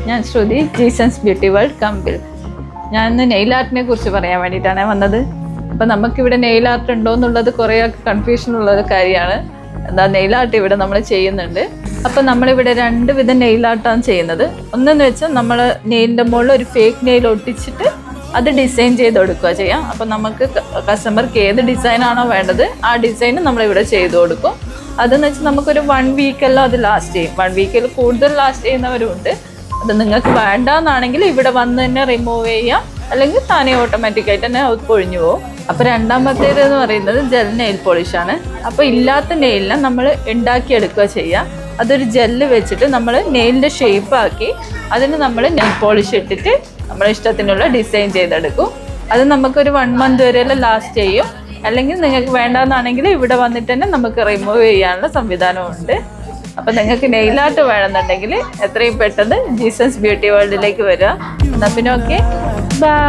ഞാൻ ശ്രുതി, Jeesons beauty world കമ്പിൽ. ഞാൻ ഇന്ന് നെയിൽ ആർട്ടിനെ കുറിച്ച് പറയാൻ വേണ്ടിയിട്ടാണ് വന്നത്. അപ്പം നമുക്കിവിടെ നെയിൽ ആർട്ട് ഉണ്ടോ എന്നുള്ളത് കുറേ കൺഫ്യൂഷൻ ഉള്ളൊരു കാര്യമാണ്. എന്താ നെയിൽ ആർട്ട് ഇവിടെ നമ്മൾ ചെയ്യുന്നുണ്ട്. അപ്പം നമ്മളിവിടെ 2 വിധം നെയിൽ ആർട്ടാണ് ചെയ്യുന്നത്. ഒന്നെന്ന് വെച്ചാൽ നമ്മൾ നെയിലിൻ്റെ മുകളിൽ ഒരു ഫേക്ക് നെയിൽ ഒട്ടിച്ചിട്ട് അത് ഡിസൈൻ ചെയ്ത് കൊടുക്കുക ചെയ്യാം. അപ്പം നമുക്ക് കസ്റ്റമർക്ക് ഏത് ഡിസൈനാണോ വേണ്ടത് ആ ഡിസൈൻ നമ്മളിവിടെ ചെയ്ത് കൊടുക്കും. അതെന്ന് വെച്ചാൽ നമുക്കൊരു 1 വീക്കെല്ലാം അത് ലാസ്റ്റ് ചെയ്യും. 1 വീക്കിൽ കൂടുതൽ ലാസ്റ്റ് ചെയ്യുന്നവരുണ്ട്. അത് നിങ്ങൾക്ക് വേണ്ടാന്നാണെങ്കിൽ ഇവിടെ വന്ന് തന്നെ റിമൂവ് ചെയ്യാം, അല്ലെങ്കിൽ താനേ ഓട്ടോമാറ്റിക്കായിട്ട് തന്നെ അത് പൊഴിഞ്ഞു പോകും. അപ്പോൾ രണ്ടാമത്തേത് എന്ന് പറയുന്നത് ജെൽ നെയിൽ പോളിഷാണ്. അപ്പോൾ ഇല്ലാത്ത നെയിലിനെ നമ്മൾ ഉണ്ടാക്കിയെടുക്കുക ചെയ്യുക. അതൊരു ജെല്ല് വെച്ചിട്ട് നമ്മൾ നെയിലിൻ്റെ ഷേപ്പാക്കി അതിന് നമ്മൾ നെയിൽ പോളിഷ് ഇട്ടിട്ട് നമ്മുടെ ഇഷ്ടത്തിനുള്ള ഡിസൈൻ ചെയ്തെടുക്കും. അത് നമുക്കൊരു 1 മന്ത് വരെയെല്ലാം ലാസ്റ്റ് ചെയ്യും. അല്ലെങ്കിൽ നിങ്ങൾക്ക് വേണ്ടാന്നാണെങ്കിൽ ഇവിടെ വന്നിട്ട് തന്നെ നമുക്ക് റിമൂവ് ചെയ്യാനുള്ള സംവിധാനമുണ്ട്. അപ്പം നിങ്ങൾക്ക് നെയിൽ ആർട്ട് വേണമെന്നുണ്ടെങ്കിൽ എത്രയും പെട്ടെന്ന് ജീസസ് ബ്യൂട്ടി വേൾഡിലേക്ക് വരിക. എന്നാൽ പിന്നെ ഓക്കെ, ബൈ.